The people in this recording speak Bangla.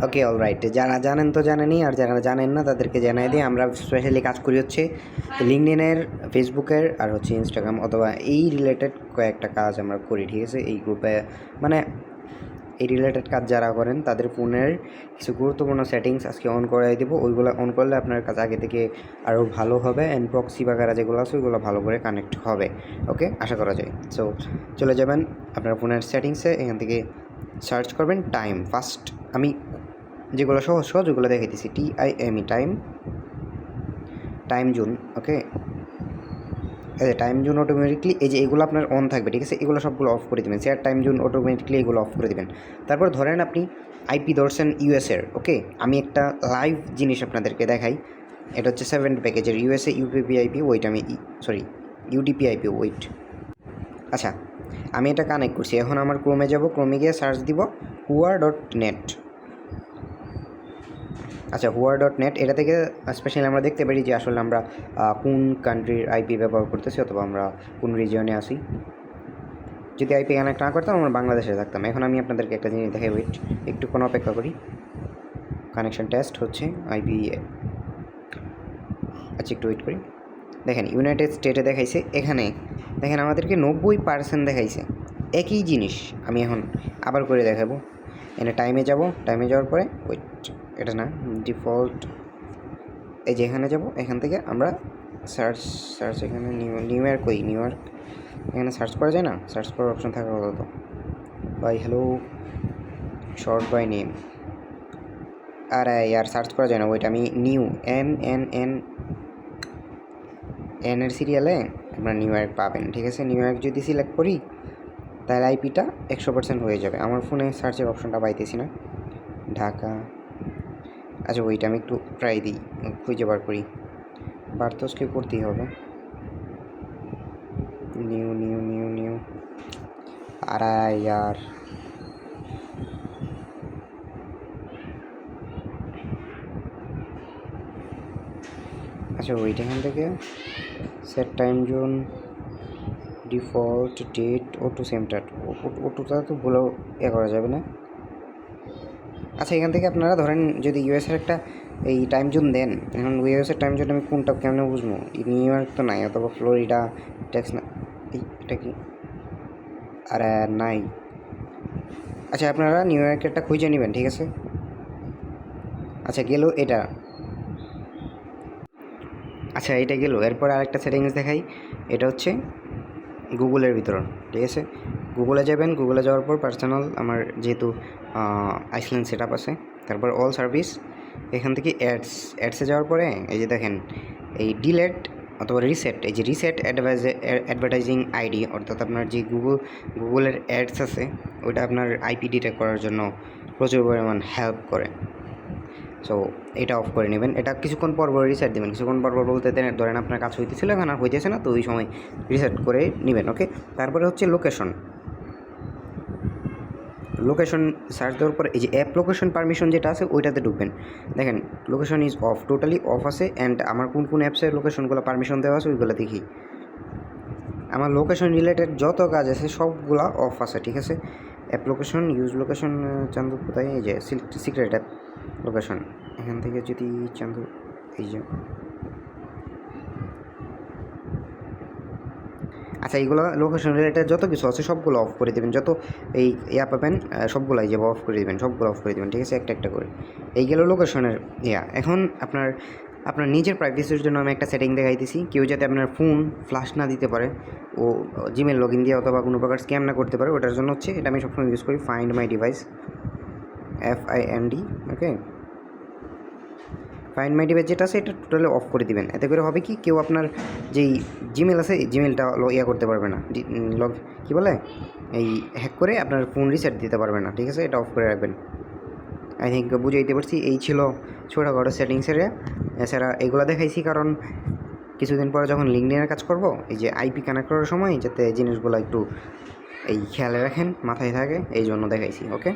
ওকে, অলরাইট। যারা জানেন তো জানেনই, আর যারা জানেন না তাদেরকে জানাই দিই, আমরা স্পেশালি কাজ করি হচ্ছে লিঙ্কডইনের, ফেসবুকের আর হচ্ছে ইনস্টাগ্রাম অথবা এই রিলেটেড কয়েকটা কাজ আমরা করি, ঠিক আছে? এই গ্রুপে মানে এই রিলেটেড কাজ যারা করেন তাদের ফোনের কিছু গুরুত্বপূর্ণ সেটিংস আজকে অন করে দেবো। ওইগুলো অন করলে আপনার কাজ আগে থেকে আরও ভালো হবে, অ্যান্ড প্রক্সি বাগেরা যেগুলো আছে ওইগুলো ভালো করে কানেক্ট হবে। ওকে, আশা করা যায়। সো চলে যাবেন আপনার ফোনের সেটিংসে, এখান থেকে সার্চ করবেন টাইম। ফার্স্ট আমি যেগুলো সহজ সহজ ওগুলো দেখাইতেছি, TIME, টাইম জোন। ওকে, এই যে টাইম জোন অটোমেটিকলি, এই যে এগুলো আপনার অন থাকবে, ঠিক আছে? এগুলো সবগুলো অফ করে দেবেন। শেয়ার টাইম জোন অটোমেটিকলি এগুলো অফ করে দেবেন। তারপর ধরেন আপনি IP ধরছেন ইউএসের। ওকে, আমি একটা লাইভ জিনিস আপনাদেরকে দেখাই। এটা হচ্ছে 7 প্যাকেজের USA UPP-IP, ওইটা আমি UDP-IP, ওইট। আচ্ছা, আমি এটা কানেক্ট করছি। এখন আমার ক্রোমে যাব, ক্রোমে গিয়ে সার্চ দিব হুয়া.নেট। আচ্ছা, হুয়া.নেট, এটা থেকে স্পেশালি আমরা দেখতে পারি যে আসলে আমরা কোন কান্ট্রির IP ব্যবহার করতেছি অথবা আমরা কোন রিজিয়নে আসি। যদি IP কানেক্ট না করতাম আমরা বাংলাদেশে থাকতাম। এখন আমি আপনাদেরকে একটা জিনিস দেখাই, ওয়েট একটু কোনো অপেক্ষা করি। কানেকশন টেস্ট হচ্ছে IP। আচ্ছা, একটু ওয়েট করি। দেখেন ইউনাইটেড স্টেটে দেখাইছে, এখানে দেখেন আমাদেরকে 90% দেখাইছে। একই জিনিস আমি এখন আবার করে দেখাবো। এখানে টাইমে যাব, টাইমে যাওয়ার পরে ওয়েট, এটা না, ডিফল্ট, এই যে এখানে যাব, এখান থেকে আমরা সার্চ এখানে নিউ ইয়র্ক, নিউ ইয়র্ক এখানে সার্চ করা যায় না? সার্চ করার অপশন থাকার কথা তো। By hello sort by name, আর ইয়ার সার্চ করা যায় না, ওইটা আমি নিউ এর সিরিয়ালে আপনার নিউ ইয়র্ক পাবেন, ঠিক আছে? নিউ ইয়র্ক যদি সিলেক্ট করি তাহলে IPটা 100% হয়ে যাবে। আমার ফোনে সার্চের অপশনটা পাইতেছি না, ঢাকা। আচ্ছা, ওইটা আমি একটু ট্রাই দিই, খুঁজে বার করি। বার্তসকে করতেই হবে। নিউ আর ইয়ার আচ্ছা, ওইটা এখান থেকে set time zone, default date, auto center, অটোটা তো ভুলেও করা যাবে না। আচ্ছা, এখান থেকে আপনারা ধরেন যদি ইউএসের একটা এই টাইম জোন দেন, এখন ইউএসের টাইম জোন আমি কোনটা কেমন বুঝবো? নিউ ইয়র্ক তো নাই, অথবা ফ্লোরিডা, টেক্স না, এটা কি? আর নাই। আচ্ছা, আপনারা নিউ ইয়র্কেরটা খুঁজে নেবেন, ঠিক আছে? আচ্ছা, গেল এটা। আচ্ছা, এটা গেল। এরপর আরেকটা সেটিংস দেখাই, এটা হচ্ছে গুগলের ভিতর, ঠিক আছে? গুগলে যাবেন, গুগলে যাওয়ার পর পার্সোনাল, আমার যেহেতু আইসল্যান্ড সেট আপ আছে, তারপর অল সার্ভিস, এখান থেকে অ্যাডসে যাওয়ার পরে এই যে দেখেন এই ডিলেট অথবা রিসেট, এই যে রিসেট অ্যাডভার্টাইজিং আইডি, অর্থাৎ আপনার যে গুগলের অ্যাডস আছে ওইটা আপনার IP ডিটেক্ট করার জন্য প্রচুর পরিমাণ হেল্প করে। সো এটা অফ করে নেবেন। এটা কিছুক্ষণ পর রিসেট দেবেন। কিছুক্ষণ পর বলতে ধরেন আপনার কাজ হইতেছিল, এখন আর হইতেছে না, তো ওই সময় রিসেট করে নেবেন। ওকে, তারপরে হচ্ছে লোকেশন সার্চ দেওয়ার পর এই যে অ্যাপ লোকেশন পারমিশন যেটা আছে ওইটাতে ঢুকবেন। দেখেন location is of, totally off আছে। অ্যান্ড আমার কোন কোন অ্যাপসের লোকেশনগুলো পারমিশন দেওয়া আছে ওইগুলো দেখি। আমার লোকেশন রিলেটেড যত কাজ আছে সবগুলা অফ আছে, ঠিক আছে? অ্যাপ লোকেশন, ইউজ লোকেশন, চান্দু কোথায়, এই যে সিক্রেট অ্যাপ লোকেশন, এখান থেকে যদি চান্দু, এই যে আচ্ছা, এইগুলো লোকেশন রিলেটেড যত কিছু আছে সবগুলো অফ করে দেবেন। যত এই ইয়া পাবেন সবগুলো এই যে অফ করে দেবেন, সবগুলো অফ করে দেবেন, ঠিক আছে? একটা একটা করে। এই গেল লোকেশনের ইয়া। এখন আপনার নিজের প্রাইভেসির জন্য আমি একটা সেটিং দেখাইতেছি। কেউ যাতে আপনার ফোন ফ্লাশ না দিতে পারে, ও জিমেল লগ ইন দিয়ে অথবা কোনো প্রকার স্ক্যাম না করতে পারে, ওটার জন্য হচ্ছে এটা আমি সবসময় ইউজ করি, find my device, FIND। Okay, find my device যেটা আছে এটা টোটালি অফ করে দিবেন। এতে করে হবে কি, কেউ আপনার যেই জিমেল আছে জিমেলটা ইয়া করতে পারবে না, কী বলে, এই হ্যাক করে আপনার ফোন রিসেট দিতে পারবে না, ঠিক আছে? এটা অফ করে রাখবেন। আই থিঙ্ক বুঝাইতে পারছি। এই ছিল ছোটোখাটো সেটিংসের। এছাড়া এগুলো দেখাইছি কারণ কিছুদিন পরে যখন লিঙ্কডইনের কাজ করব, এই যে IP কানেক্ট করার সময় যাতে জিনিসগুলো একটু এই খেয়ালে রাখেন, মাথায় থাকে, এই জন্য দেখাইছি। ওকে।